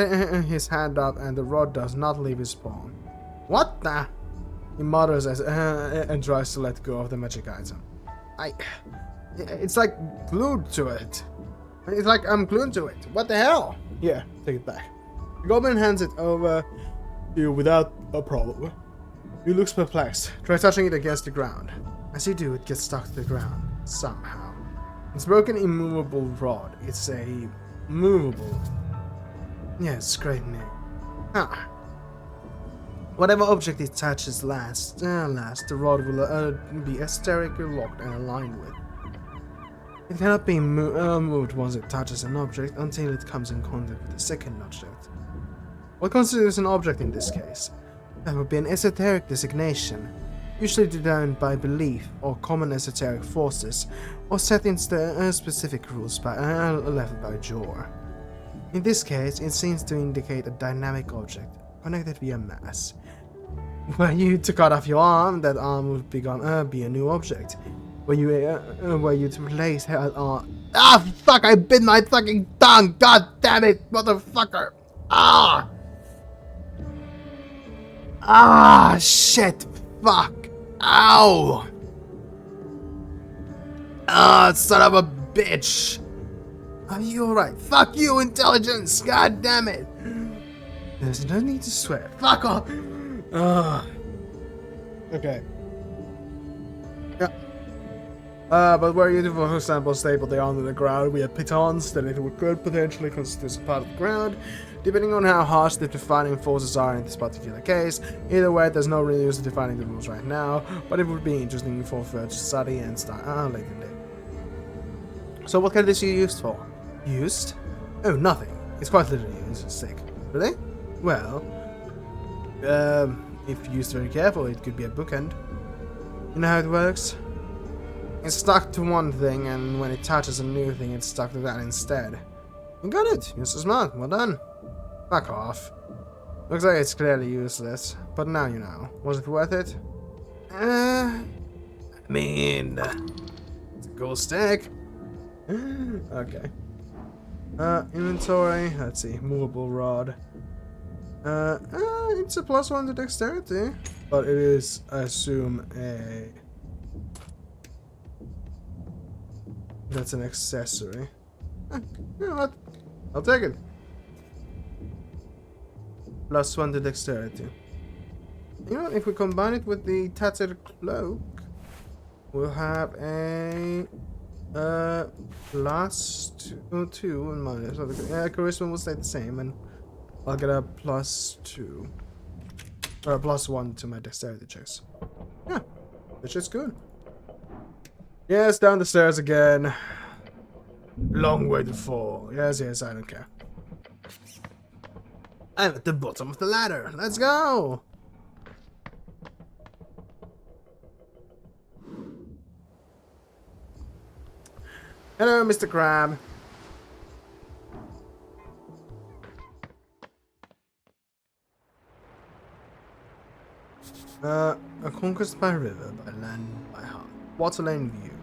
his hand up and the rod does not leave his palm. What the? He mutters and tries to let go of the magic item. It's like glued to it. It's like I'm glued to it. What the hell? Here, take it back. The goblin hands it over to you without a problem. He looks perplexed. Try touching it against the ground. As you do, it gets stuck to the ground. Somehow. It's broken immovable rod. It's a movable. Yes, great name. Ah. Whatever object it touches last, the rod will be esoterically locked and aligned with. It cannot be moved once it touches an object until it comes in contact with a second object. What constitutes an object in this case? That would be an esoteric designation, usually determined by belief or common esoteric forces, or set in specific rules left by Jor. In this case, it seems to indicate a dynamic object, connected via mass. Were you to cut off your arm, that arm would be a new object. Were you to replace her arm... Ah, fuck, I bit my fucking tongue! God damn it, motherfucker! Ah! Ah, shit! Fuck! Ow! Ah, son of a bitch! Are you alright? Fuck you, intelligence! God damn it! There's no need to swear. Fuck off! Okay. Yeah. But were you to, for example, staple the arm to the ground via pitons, then it could potentially constitute a part of the ground, depending on how harsh the defining forces are in this particular case. Either way, there's no real use of defining the rules right now, but it would be interesting for further study and start later in the day. So what can this be used for? Used? Oh, nothing. It's quite literally used. It's sick. Really? Well, if used very carefully, it could be a bookend. You know how it works? It's stuck to one thing, and when it touches a new thing, it's stuck to that instead. You got it. You're so smart. Well done. Fuck off. Looks like it's clearly useless, but now you know. Was it worth it? I mean, it's a cool stick. Okay. Inventory. Let's see. Movable rod. It's a +1 to dexterity, but it is, I assume, that's an accessory. You know what? I'll take it. +1 to dexterity. You know what? If we combine it with the tattered cloak, we'll have a +2 and minus. Yeah, charisma will stay the same, and I'll get a +2 or a +1 to my dexterity checks. Yeah, which is good. Yes, down the stairs again. Long way to fall. Yes, I don't care. I'm at the bottom of the ladder. Let's go! Hello, Mr. Crab. A conquest by river, by land, by heart. Waterlane view.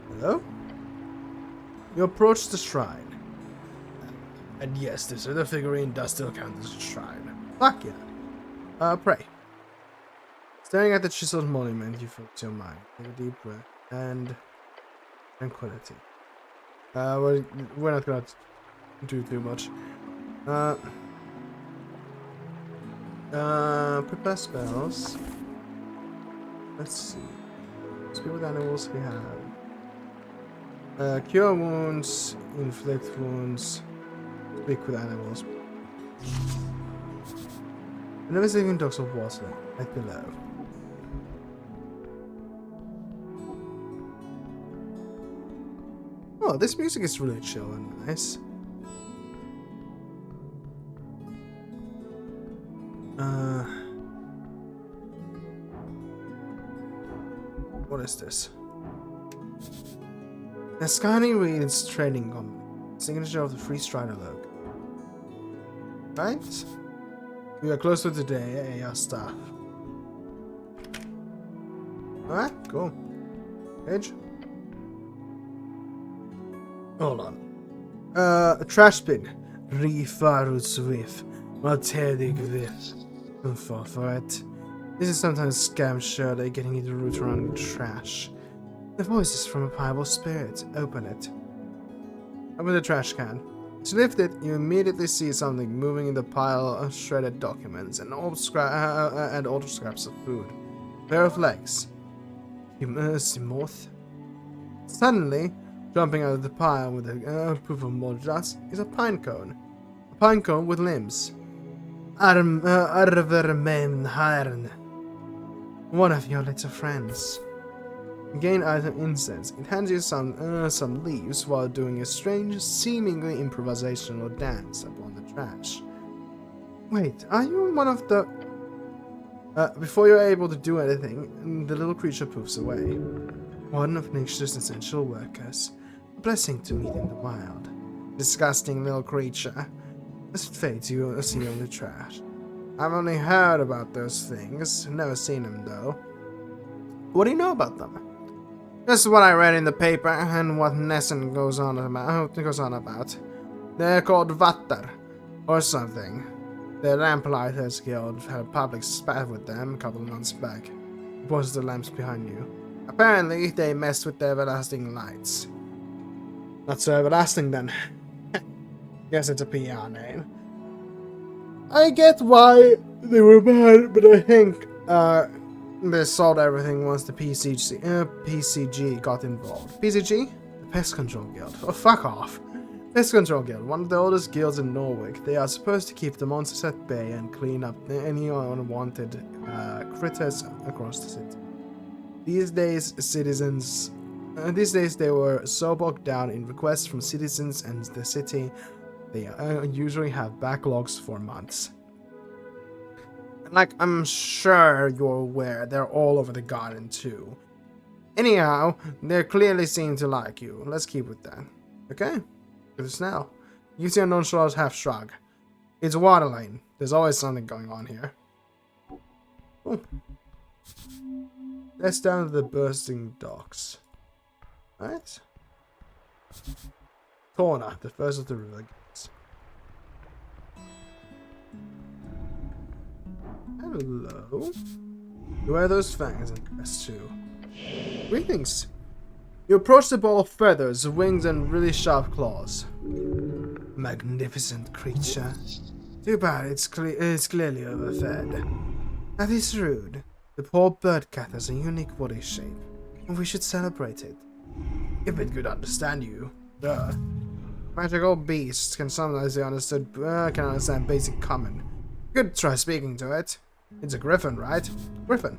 Hello? You approach the shrine. And yes, this other figurine does still count as a shrine. Fuck yeah. Pray. Staring at the chiseled monument, you focus your mind. Take a deep breath. And tranquility. We're not gonna do too much. Prepare spells. Let's see. Speak with animals we have. Cure wounds, inflict wounds, speak with animals. Never saving dogs of water, right below. Oh, this music is really chill and nice. What is this? Ascani reads training company. Signature of the Free Strider logo. Right? We are close to today, your staff. Alright, cool. Page. Hold on. A trash bin. Rifarus with. Maltedig with. And fall for it. This is sometimes scam surely getting you to root around in trash. The voice is from a piebald spirit. Open it. Open the trash can. As you lift it, you immediately see something moving in the pile of shredded documents and old scraps of food. A pair of legs. Simoth. Suddenly, jumping out of the pile with a proof of Modissa is a pine cone. A pine cone with limbs. One of your little friends. Gain item incense. It hands you some leaves while doing a strange, seemingly improvisational dance upon the trash. Wait, are you one of the... before you're able to do anything, the little creature poofs away. One of nature's essential workers. A blessing to meet in the wild. Disgusting little creature. As it fades, you will see on the trash. I've only heard about those things, never seen them though. What do you know about them? This is what I read in the paper and what Nessen goes on about. They're called Vatter, or something. The Lamplighters Guild had a public spat with them a couple of months back. It was the lamps behind you. Apparently, they messed with the everlasting lights. Not so everlasting then. Guess it's a PR name. I get why they were bad, but I think they solved everything once the PCG got involved. PCG? The Pest Control Guild. Oh, fuck off. Pest Control Guild, one of the oldest guilds in Norway. They are supposed to keep the monsters at bay and clean up any unwanted critters across the city. These days, they were so bogged down in requests from citizens and the city, they usually have backlogs for months. Like, I'm sure you're aware, they're all over the garden too. Anyhow, they clearly seem to like you. Let's keep with that. Okay? Good as now. You see a nonchalant half shrug. It's Waterlane. There's always something going on here. Oh. Let's down to the bursting docks. Right? Corner, the first of the river gates. Hello. You wear those fangs and dress too. Greetings. You approach the ball of feathers, wings, and really sharp claws. Magnificent creature. Too bad it's clearly overfed. That is rude. The poor bird cat has a unique body shape, and we should celebrate it. If it could understand you, duh. Magical beasts can sometimes be understood, can understand basic common. Could try speaking to it. It's a griffin, right? Griffin.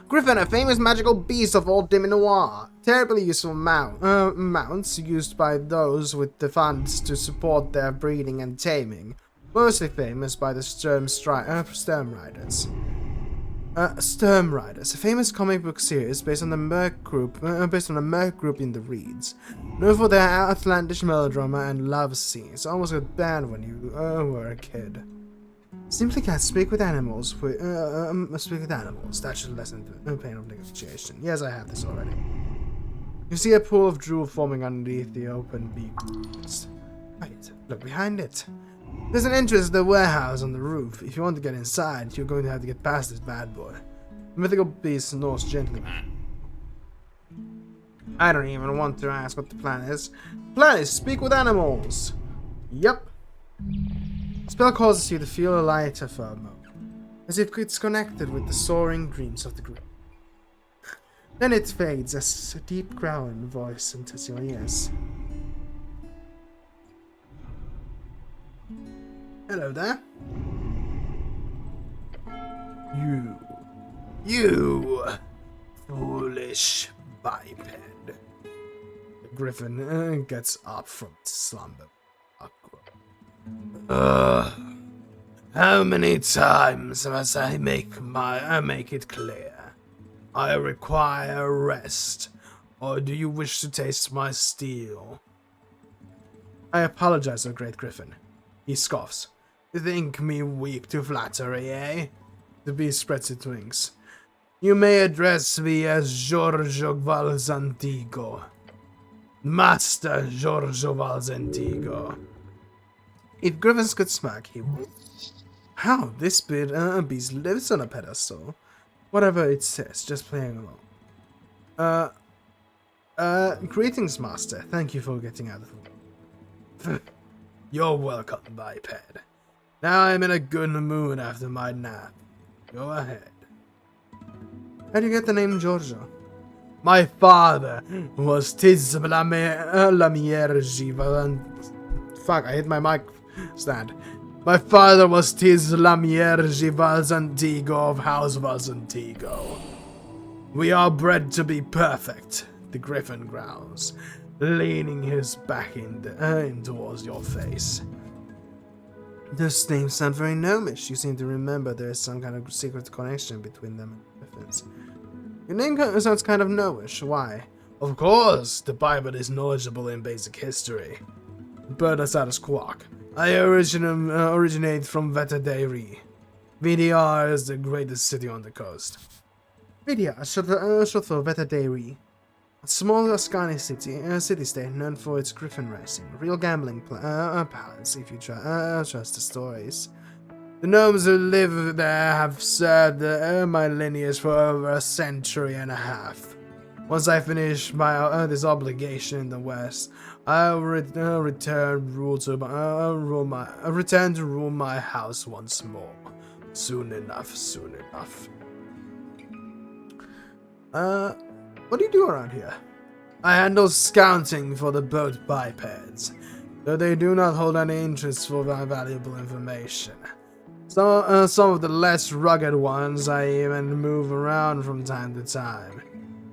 Griffin, a famous magical beast of old Diminoir. Terribly useful mounts used by those with the funds to support their breeding and taming. Mostly famous by the Sturm Riders. Sturm Riders, a famous comic book series based on the Merc group, in the Reeds. Known for their outlandish melodrama and love scenes. Almost got banned when you were a kid. Simply can't speak with animals. Speak with animals. That should lessen the pain of negotiation. Yes, I have this already. You see a pool of drool forming underneath the open beak. Wait, look behind it. There's an entrance to the warehouse on the roof. If you want to get inside, you're going to have to get past this bad boy. The mythical beast snores gently. I don't even want to ask what the plan is. The plan is speak with animals. Yep. The spell causes you to feel lighter for a moment, as if it's connected with the soaring dreams of the group. Then it fades as a deep growling voice enters your ears. Hello there. You foolish biped. The griffin gets up from its slumber. How many times must I make it clear? I require rest, or do you wish to taste my steel? I apologize, O Great Griffin. He scoffs. You think me weak to flattery, eh? The beast spreads its wings. You may address me as Giorgio Valzantigo. Master Giorgio Valzantigo. If griffins could smack, he would. How? This beast lives on a pedestal. Whatever it says, just playing along. Greetings, Master. Thank you for getting out of the way. You're welcome, biped. Now I'm in a good mood after my nap. Go ahead. How do you get the name Giorgio? My father was Fuck, I hit my mic stand. My father was Tislamiergi Valzantigo of House Valzantigo. We are bred to be perfect, the griffin growls, leaning his back in towards your face. Those names sound very gnomish. You seem to remember there is some kind of secret connection between them and griffins. Your name sounds kind of gnomish. Why? Of course, the Bible is knowledgeable in basic history. But as that is Quark. I originate from Vetadeiri. VDR is the greatest city on the coast. VDR, short for Vetadeiri. A small Ascani city-state known for its griffin racing. Real gambling palace, if you trust the stories. The gnomes who live there have served my lineage for over a century and a half. Once I finish my this obligation in the West, I'll return to rule my house once more. Soon enough. What do you do around here? I handle scouting for the boat bipeds, though they do not hold any interest for valuable information. Some of the less rugged ones I even move around from time to time.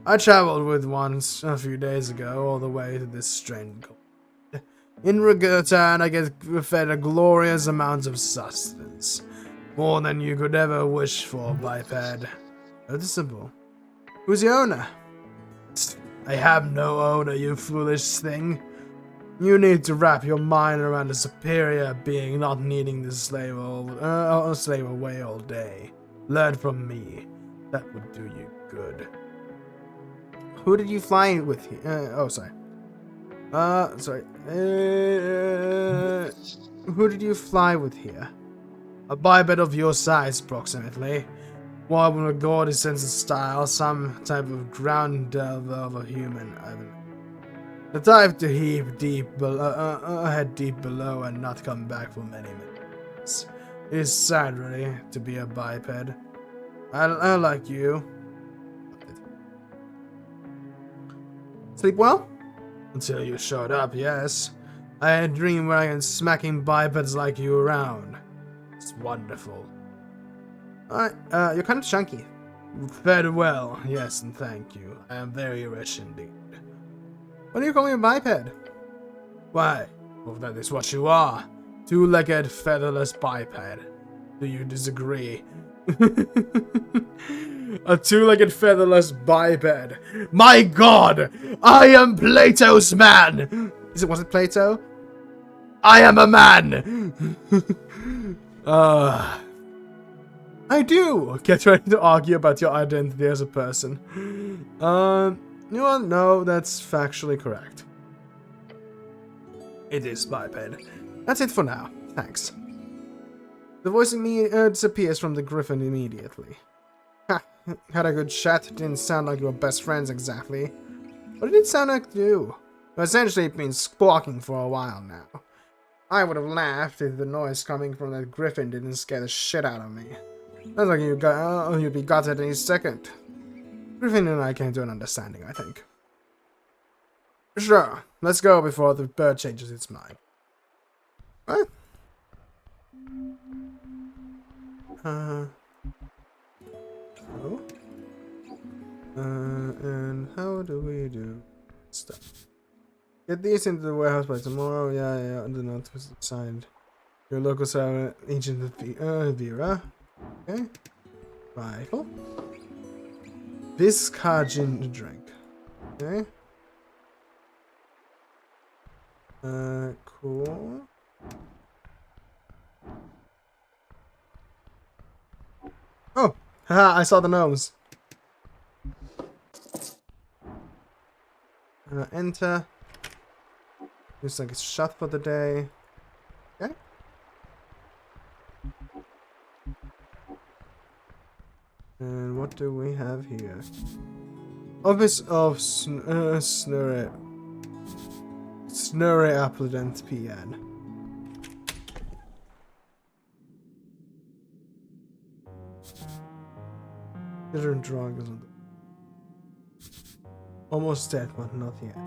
I traveled with one a few days ago all the way to this strange coast. In return, I get fed a glorious amount of sustenance. More than you could ever wish for, biped. Noticeable. Who's your owner? I have no owner, you foolish thing. You need to wrap your mind around a superior being not needing to slave away all day. Learn from me. That would do you good. Who did you fly with here? Oh, sorry. Sorry. Who did you fly with here? A biped of your size, approximately. One with a gaudy sense of style, some type of ground delver of a human. The type to head deep below and not come back for many minutes. It is sad, really, to be a biped. I like you. Sleep well? Until you showed up, yes. I had a dream where I am smacking bipeds like you around. It's wonderful. Alright, you're kind of chunky. Fed well, yes, and thank you. I am very rich indeed. Why do you call me a biped? Why? Well, that is what you are. Two-legged, featherless biped. Do you disagree? A two-legged, featherless biped. My god! I am Plato's man! Was it Plato? I am a man! I do get ready to argue about your identity as a person. You know what? No, that's factually correct. It is biped. That's it for now. Thanks. The voice in me disappears from the griffin immediately. Ha! Had a good chat. Didn't sound like you were best friends exactly. What did it sound like to you? Well, essentially, it's been squawking for a while now. I would have laughed if the noise coming from that griffin didn't scare the shit out of me. Sounds like you'd be gutted any second. Griffin and I came to an understanding, I think. Sure, let's go before the bird changes its mind. What? Oh. And how do we do stuff? Get these into the warehouse by tomorrow. Yeah, and the note was signed. Your local agent Vera. Okay. Rifle. Visca ginger drink. Okay. Cool. Oh! Haha, I saw the nose. Enter. Looks like it's shut for the day. Okay. And what do we have here? Office of Snurry Applicant PN. Different drugs. Almost dead, but not yet.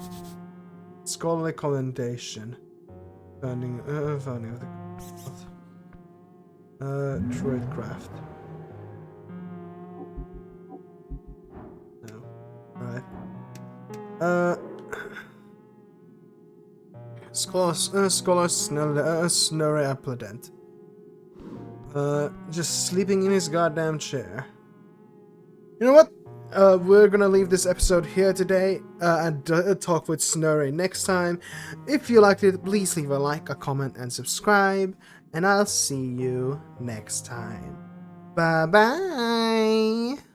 Scholarly commendation. Founding of the tradecraft. No. Alright. Scholar Snurry Applicant. Just sleeping in his goddamn chair. You know what? We're gonna leave this episode here today and talk with Snurry next time. If you liked it, please leave a like, a comment, and subscribe. And I'll see you next time. Bye bye.